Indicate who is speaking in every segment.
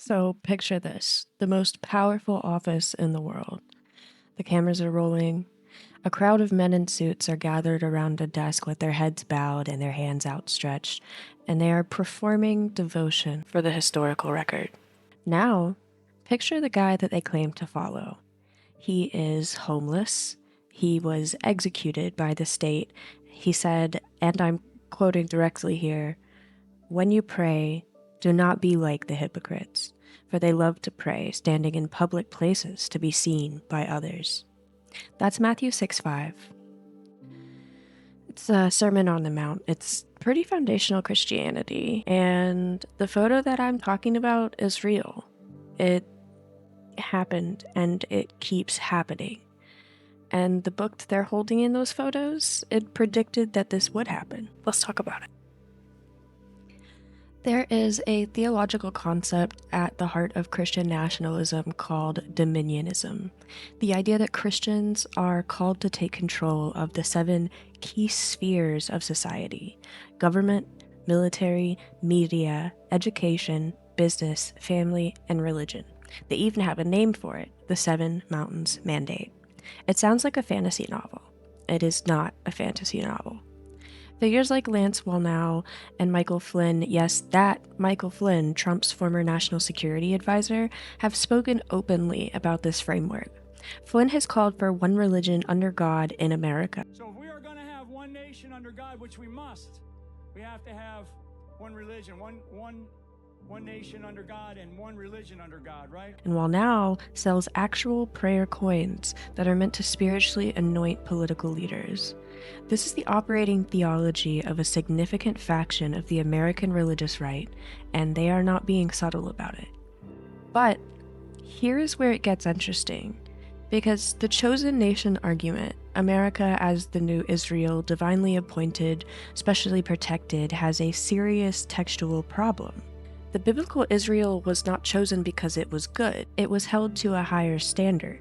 Speaker 1: So picture this, the most powerful office in the world. The cameras are rolling. A crowd of men in suits are gathered around a desk with their heads bowed and their hands outstretched, and they are performing devotion for the historical record. Now, picture the guy that they claim to follow. He is homeless. He was executed by the state. He said, and I'm quoting directly here, "When you pray, do not be like the hypocrites, for they love to pray, standing in public places to be seen by others." That's Matthew 6:5. It's a Sermon on the Mount. It's pretty foundational Christianity, and the photo that I'm talking about is real. It happened, and it keeps happening. And the book that they're holding in those photos, it predicted that this would happen. Let's talk about it. There is a theological concept at the heart of Christian nationalism called dominionism. The idea that Christians are called to take control of the 7 key spheres of society: government, military, media, education, business, family, and religion. They even have a name for it, the 7 Mountains Mandate. It sounds like a fantasy novel. It is not a fantasy novel. Figures like Lance Wallnau and Michael Flynn, yes, that Michael Flynn, Trump's former national security advisor, have spoken openly about this framework. Flynn has called for one religion under God in America.
Speaker 2: So if we are going to have one nation under God, which we must, we have to have one religion, one nation under God and one religion under God, right?
Speaker 1: And Wallnau sells actual prayer coins that are meant to spiritually anoint political leaders. This is the operating theology of a significant faction of the American religious right, and they are not being subtle about it. But here is where it gets interesting, because the chosen nation argument, America as the new Israel, divinely appointed, specially protected, has a serious textual problem. The biblical Israel was not chosen because it was good. It was held to a higher standard.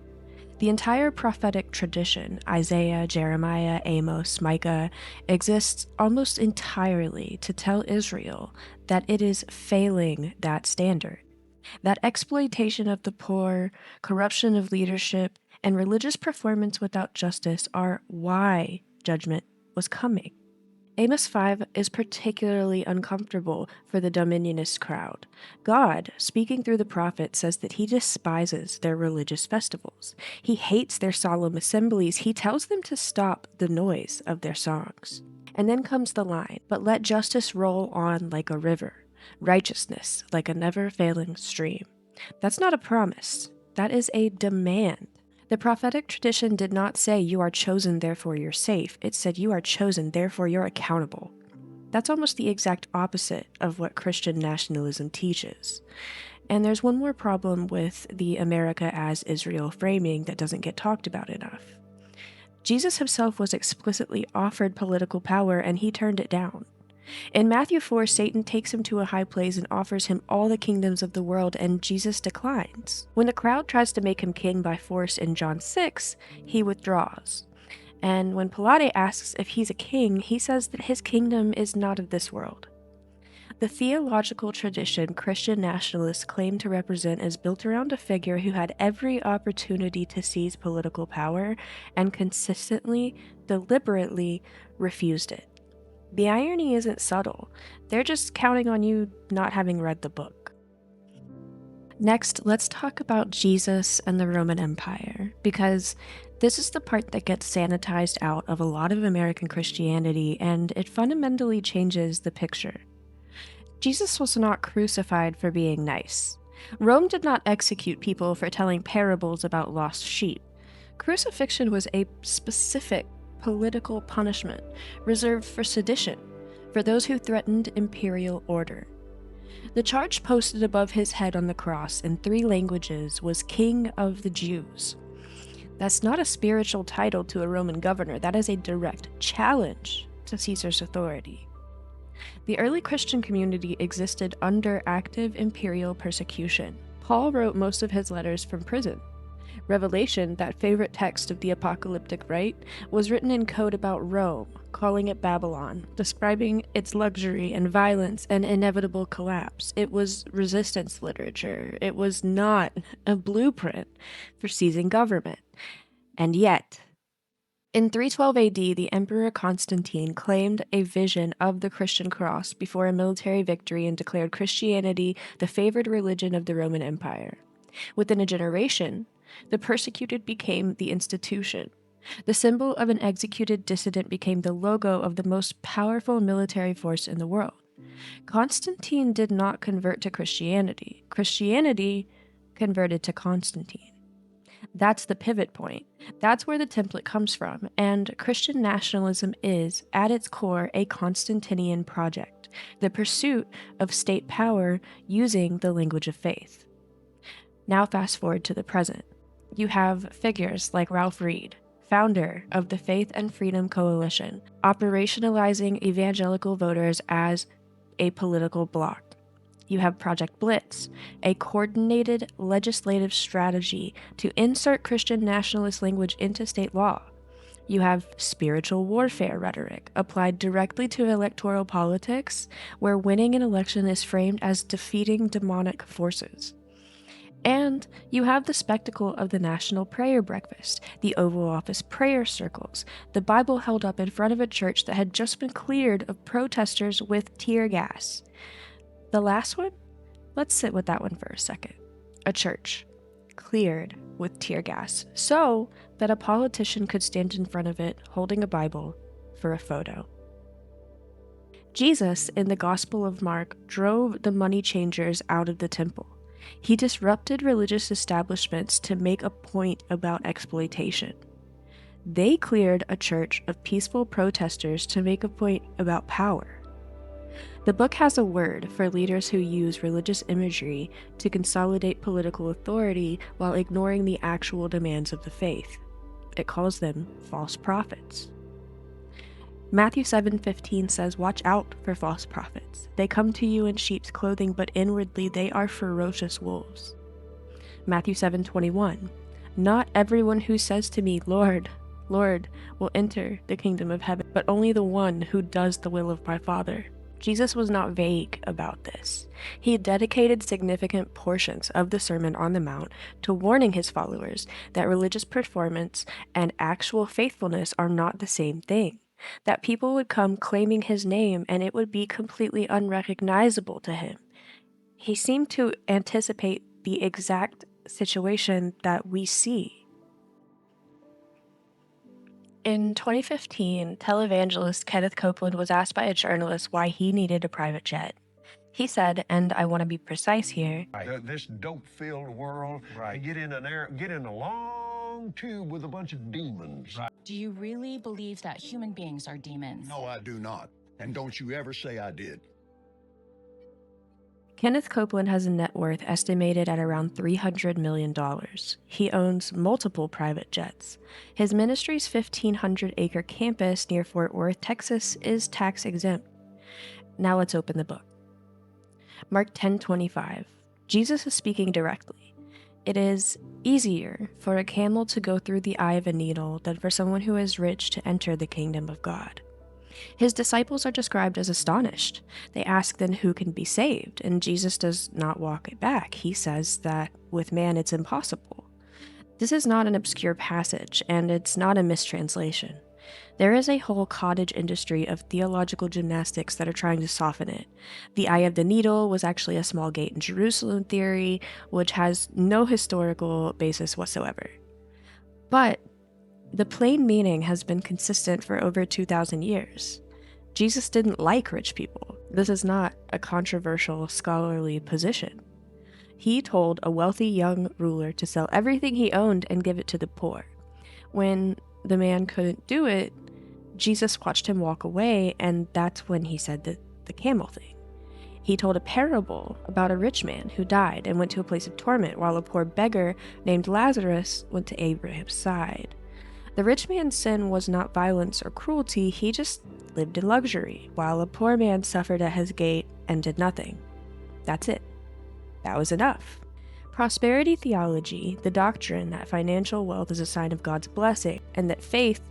Speaker 1: The entire prophetic tradition, Isaiah, Jeremiah, Amos, Micah, exists almost entirely to tell Israel that it is failing that standard. That exploitation of the poor, corruption of leadership, and religious performance without justice are why judgment was coming. Amos 5 is particularly uncomfortable for the dominionist crowd. God, speaking through the prophet, says that he despises their religious festivals. He hates their solemn assemblies. He tells them to stop the noise of their songs. And then comes the line, "But let justice roll on like a river, righteousness like a never-failing stream." That's not a promise. That is a demand. The prophetic tradition did not say you are chosen, therefore you're safe. It said you are chosen, therefore you're accountable. That's almost the exact opposite of what Christian nationalism teaches. And there's one more problem with the America as Israel framing that doesn't get talked about enough. Jesus himself was explicitly offered political power and he turned it down. In Matthew 4, Satan takes him to a high place and offers him all the kingdoms of the world, and Jesus declines. When the crowd tries to make him king by force in John 6, he withdraws. And when Pilate asks if he's a king, he says that his kingdom is not of this world. The theological tradition Christian nationalists claim to represent is built around a figure who had every opportunity to seize political power and consistently, deliberately refused it. The irony isn't subtle. They're just counting on you not having read the book. Next, let's talk about Jesus and the Roman Empire, because this is the part that gets sanitized out of a lot of American Christianity, and it fundamentally changes the picture. Jesus was not crucified for being nice. Rome did not execute people for telling parables about lost sheep. Crucifixion was a specific political punishment reserved for sedition, for those who threatened imperial order. The charge posted above his head on the cross in 3 languages was King of the Jews. That's not a spiritual title to a Roman governor, that is a direct challenge to Caesar's authority. The early Christian community existed under active imperial persecution. Paul wrote most of his letters from prison. Revelation, that favorite text of the apocalyptic right, was written in code about Rome, calling it Babylon, describing its luxury and violence and inevitable collapse. It was resistance literature. It was not a blueprint for seizing government. And yet, in 312 AD, the Emperor Constantine claimed a vision of the Christian cross before a military victory and declared Christianity the favored religion of the Roman Empire. Within a generation, the persecuted became the institution. The symbol of an executed dissident became the logo of the most powerful military force in the world. Constantine did not convert to Christianity. Christianity converted to Constantine. That's the pivot point. That's where the template comes from, and Christian nationalism is, at its core, a Constantinian project, the pursuit of state power using the language of faith. Now fast forward to the present. You have figures like Ralph Reed, founder of the Faith and Freedom Coalition, operationalizing evangelical voters as a political bloc. You have Project Blitz, a coordinated legislative strategy to insert Christian nationalist language into state law. You have spiritual warfare rhetoric applied directly to electoral politics, where winning an election is framed as defeating demonic forces. And you have the spectacle of the National Prayer Breakfast, the Oval Office prayer circles, the Bible held up in front of a church that had just been cleared of protesters with tear gas. The last one? Let's sit with that one for a second. A church cleared with tear gas so that a politician could stand in front of it holding a Bible for a photo. Jesus, in the Gospel of Mark, drove the money changers out of the temple. He disrupted religious establishments to make a point about exploitation. They cleared a church of peaceful protesters to make a point about power. The book has a word for leaders who use religious imagery to consolidate political authority while ignoring the actual demands of the faith. It calls them false prophets. Matthew 7:15 says, "Watch out for false prophets. They come to you in sheep's clothing, but inwardly they are ferocious wolves." Matthew 7:21, "Not everyone who says to me, 'Lord, Lord,' will enter the kingdom of heaven, but only the one who does the will of my Father." Jesus was not vague about this. He dedicated significant portions of the Sermon on the Mount to warning his followers that religious performance and actual faithfulness are not the same thing, that people would come claiming his name and it would be completely unrecognizable to him. He seemed to anticipate the exact situation that we see. In 2015, televangelist Kenneth Copeland was asked by a journalist why he needed a private jet. He said, and I want to be precise here,
Speaker 3: This dope-filled world, and get in a long tube with a bunch of demons.
Speaker 4: Do you really believe that human beings are demons?
Speaker 5: No, I do not. And don't you ever say I did.
Speaker 1: Kenneth Copeland has a net worth estimated at around $300 million. He owns multiple private jets. His ministry's 1,500-acre campus near Fort Worth, Texas, is tax exempt. Now let's open the book. Mark 10:25. Jesus is speaking directly. It is easier for a camel to go through the eye of a needle than for someone who is rich to enter the kingdom of God. His disciples are described as astonished. They ask then who can be saved, and Jesus does not walk it back. He says that with man it's impossible. This is not an obscure passage, and it's not a mistranslation. There is a whole cottage industry of theological gymnastics that are trying to soften it. The eye of the needle was actually a small gate in Jerusalem theory, which has no historical basis whatsoever. But the plain meaning has been consistent for over 2,000 years. Jesus didn't like rich people. This is not a controversial scholarly position. He told a wealthy young ruler to sell everything he owned and give it to the poor. When the man couldn't do it, Jesus watched him walk away, and that's when he said the camel thing. He told a parable about a rich man who died and went to a place of torment, while a poor beggar named Lazarus went to Abraham's side. The rich man's sin was not violence or cruelty, he just lived in luxury, while a poor man suffered at his gate and did nothing. That's it. That was enough. Prosperity theology, the doctrine that financial wealth is a sign of God's blessing and that faith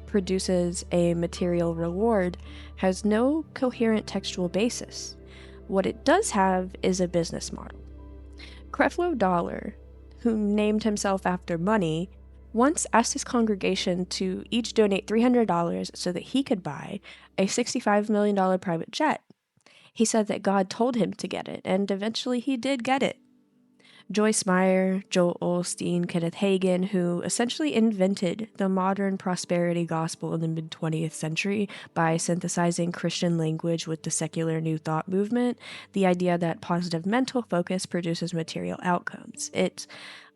Speaker 1: produces a material reward, has no coherent textual basis. What it does have is a business model. Creflo Dollar, who named himself after money, once asked his congregation to each donate $300 so that he could buy a $65 million private jet. He said that God told him to get it, and eventually he did get it. Joyce Meyer, Joel Osteen, Kenneth Hagin, who essentially invented the modern prosperity gospel in the mid-20th century by synthesizing Christian language with the secular New Thought movement, the idea that positive mental focus produces material outcomes. It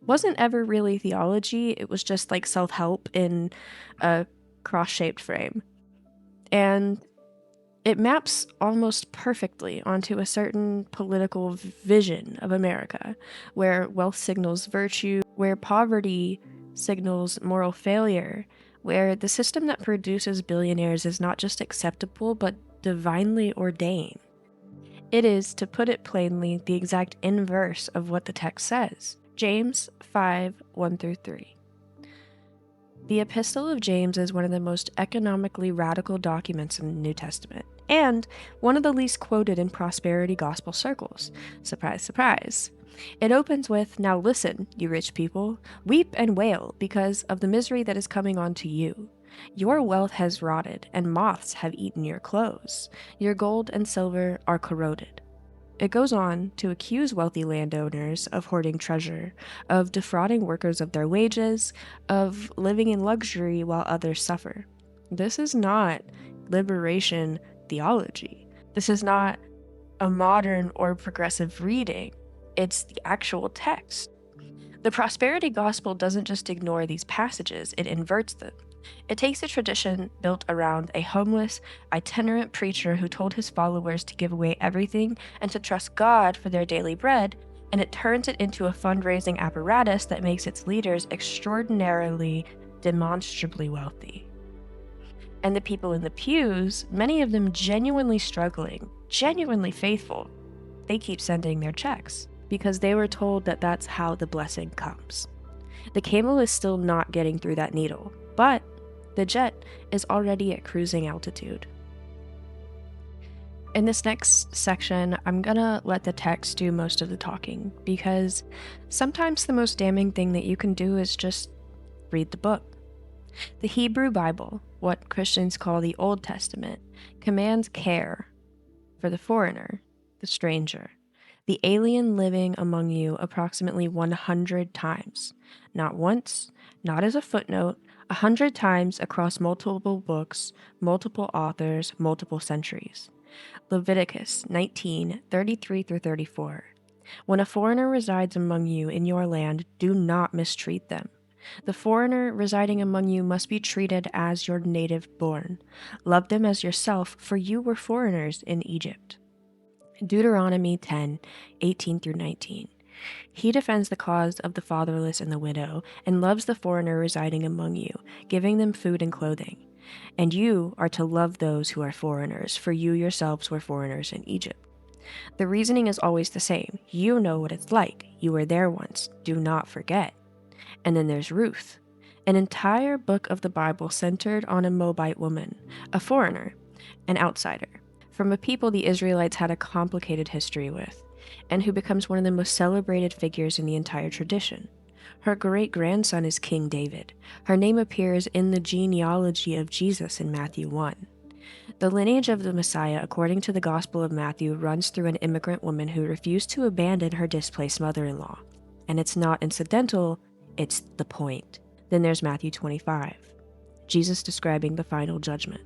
Speaker 1: wasn't ever really theology, it was just like self-help in a cross-shaped frame. And it maps almost perfectly onto a certain political vision of America, where wealth signals virtue, where poverty signals moral failure, where the system that produces billionaires is not just acceptable, but divinely ordained. It is, to put it plainly, the exact inverse of what the text says. James 5:1-3. The Epistle of James is one of the most economically radical documents in the New Testament, and one of the least quoted in prosperity gospel circles. Surprise, surprise. It opens with, "Now listen, you rich people, weep and wail because of the misery that is coming on to you. Your wealth has rotted, and moths have eaten your clothes. Your gold and silver are corroded." It goes on to accuse wealthy landowners of hoarding treasure, of defrauding workers of their wages, of living in luxury while others suffer. This is not liberation theology. This is not a modern or progressive reading. It's the actual text. The prosperity gospel doesn't just ignore these passages, it inverts them. It takes a tradition built around a homeless, itinerant preacher who told his followers to give away everything and to trust God for their daily bread, and it turns it into a fundraising apparatus that makes its leaders extraordinarily, demonstrably wealthy. And the people in the pews, many of them genuinely struggling, genuinely faithful, they keep sending their checks because they were told that that's how the blessing comes. The camel is still not getting through that needle, but the jet is already at cruising altitude. In this next section, I'm gonna let the text do most of the talking, because sometimes the most damning thing that you can do is just read the book. The Hebrew Bible, what Christians call the Old Testament, commands care for the foreigner, the stranger, the alien living among you approximately 100 times. Not once, not as a footnote, 100 times across multiple books, multiple authors, multiple centuries. Leviticus 19:33-34. When a foreigner resides among you in your land, do not mistreat them. The foreigner residing among you must be treated as your native born. Love them as yourself, for you were foreigners in Egypt. Deuteronomy 10:18-19. He defends the cause of the fatherless and the widow, and loves the foreigner residing among you, giving them food and clothing. And you are to love those who are foreigners, for you yourselves were foreigners in Egypt. The reasoning is always the same. You know what it's like. You were there once. Do not forget. And then there's Ruth, an entire book of the Bible centered on a Moabite woman, a foreigner, an outsider, from a people the Israelites had a complicated history with, and who becomes one of the most celebrated figures in the entire tradition. Her great-grandson is King David. Her name appears in the genealogy of Jesus in Matthew 1. The lineage of the Messiah, according to the Gospel of Matthew, runs through an immigrant woman who refused to abandon her displaced mother-in-law. And it's not incidental, it's the point. Then there's Matthew 25, Jesus describing the final judgment.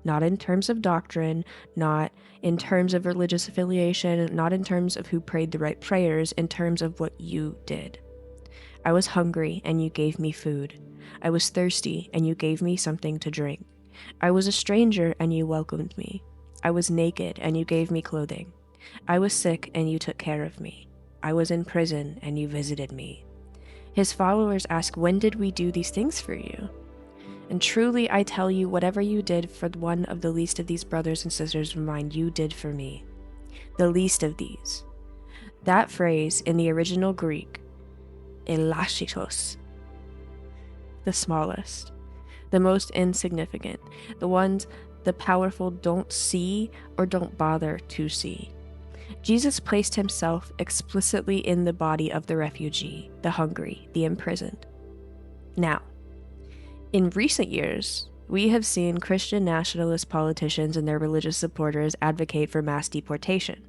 Speaker 1: Not in terms of doctrine, not in terms of religious affiliation, not in terms of who prayed the right prayers, in terms of what you did. I was hungry, and you gave me food. I was thirsty, and you gave me something to drink. I was a stranger, and you welcomed me. I was naked, and you gave me clothing. I was sick, and you took care of me. I was in prison, and you visited me. His followers ask, when did we do these things for you? And truly I tell you, whatever you did for one of the least of these brothers and sisters of mine, you did for me. The least of these. That phrase in the original Greek, elashitos, the smallest, the most insignificant, the ones the powerful don't see or don't bother to see. Jesus placed himself explicitly in the body of the refugee, the hungry, the imprisoned. Now, in recent years, we have seen Christian nationalist politicians and their religious supporters advocate for mass deportation,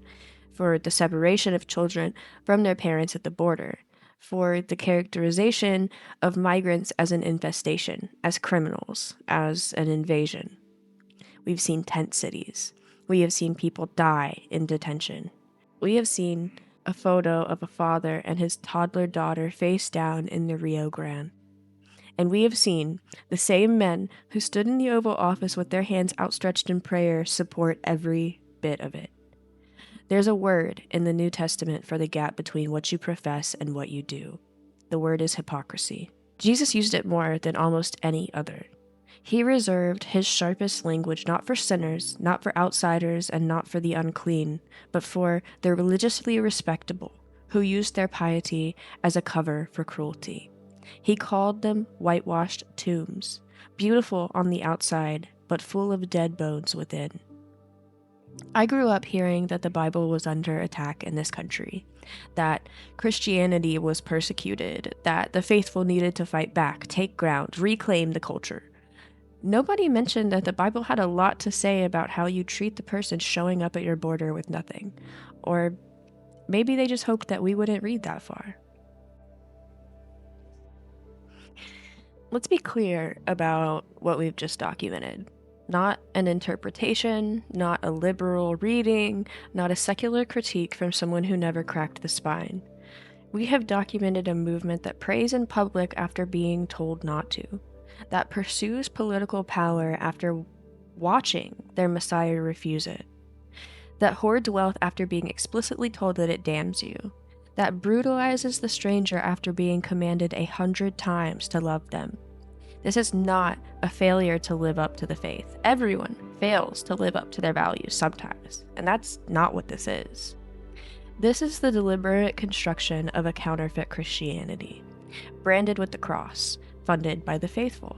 Speaker 1: for the separation of children from their parents at the border, for the characterization of migrants as an infestation, as criminals, as an invasion. We've seen tent cities. We have seen people die in detention. We have seen a photo of a father and his toddler daughter face down in the Rio Grande. And we have seen the same men who stood in the Oval Office with their hands outstretched in prayer support every bit of it. There's a word in the New Testament for the gap between what you profess and what you do. The word is hypocrisy. Jesus used it more than almost any other. He reserved his sharpest language not for sinners, not for outsiders, and not for the unclean, but for the religiously respectable, who used their piety as a cover for cruelty. He called them whitewashed tombs, beautiful on the outside, but full of dead bones within. I grew up hearing that the Bible was under attack in this country, that Christianity was persecuted, that the faithful needed to fight back, take ground, reclaim the culture. Nobody mentioned that the Bible had a lot to say about how you treat the person showing up at your border with nothing. Or maybe they just hoped that we wouldn't read that far. Let's be clear about what we've just documented. Not an interpretation, not a liberal reading, not a secular critique from someone who never cracked the spine. We have documented a movement that prays in public after being told not to, that pursues political power after watching their Messiah refuse it, that hoards wealth after being explicitly told that it damns you, that brutalizes the stranger after being commanded 100 times to love them. This is not a failure to live up to the faith. Everyone fails to live up to their values sometimes, and that's not what this is. This is the deliberate construction of a counterfeit Christianity, branded with the cross, funded by the faithful,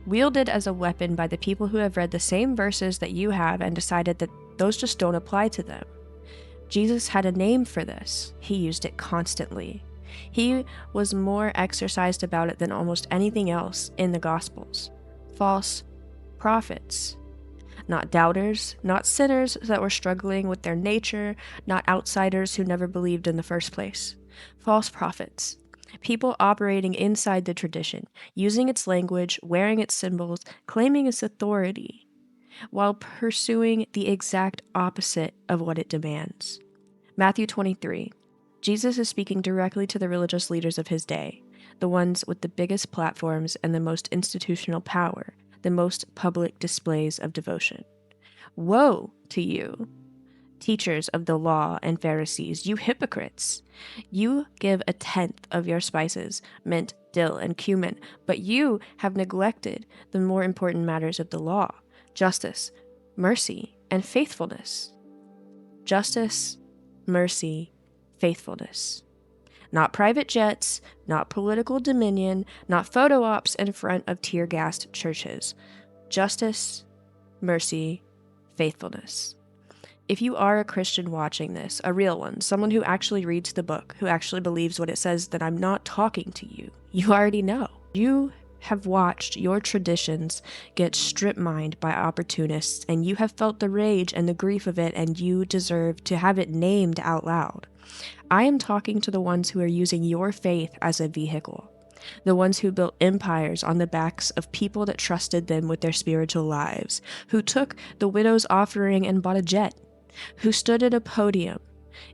Speaker 1: wielded as a weapon by the people who have read the same verses that you have and decided that those just don't apply to them. Jesus had a name for this. He used it constantly. He was more exercised about it than almost anything else in the Gospels. False prophets. Not doubters, not sinners that were struggling with their nature, not outsiders who never believed in the first place. False prophets. People operating inside the tradition, using its language, wearing its symbols, claiming its authority, while pursuing the exact opposite of what it demands. Matthew 23. Jesus is speaking directly to the religious leaders of his day, the ones with the biggest platforms and the most institutional power, the most public displays of devotion. Woe to you, teachers of the law and Pharisees, you hypocrites! You give 1/10 of your spices, mint, dill, and cumin, but you have neglected the more important matters of the law, justice, mercy, and faithfulness. Justice, mercy, faithfulness. Not private jets, not political dominion, not photo ops in front of tear-gassed churches. Justice, mercy, faithfulness. If you are a Christian watching this, a real one, someone who actually reads the book, who actually believes what it says, then I'm not talking to you. You already know. You have watched your traditions get strip-mined by opportunists, and you have felt the rage and the grief of it, and you deserve to have it named out loud. I am talking to the ones who are using your faith as a vehicle, the ones who built empires on the backs of people that trusted them with their spiritual lives, who took the widow's offering and bought a jet, who stood at a podium,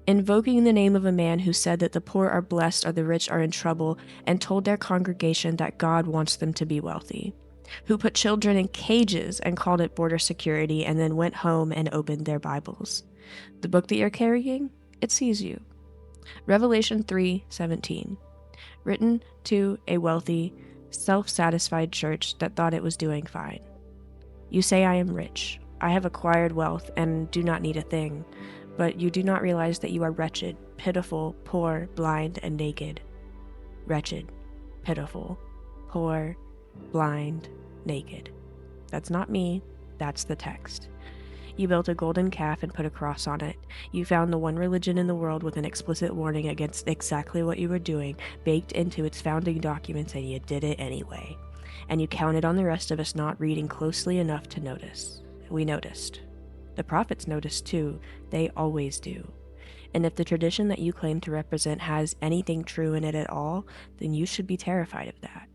Speaker 1: invoking the name of a man who said that the poor are blessed or the rich are in trouble, and told their congregation that God wants them to be wealthy, who put children in cages and called it border security and then went home and opened their Bibles. The book that you're carrying, it sees you. Revelation 3:17, written to a wealthy, self-satisfied church that thought it was doing fine. You say I am rich. I have acquired wealth and do not need a thing, But you do not realize that you are wretched, pitiful, poor, blind, and naked. Wretched, pitiful, poor, blind, naked. That's not me, that's the text. You built a golden calf and put a cross on it. You found the one religion in the world with an explicit warning against exactly what you were doing baked into its founding documents, and you did it anyway. And you counted on the rest of us not reading closely enough to notice. We noticed. The prophets noticed too. They always do. And if the tradition that you claim to represent has anything true in it at all, then you should be terrified of that.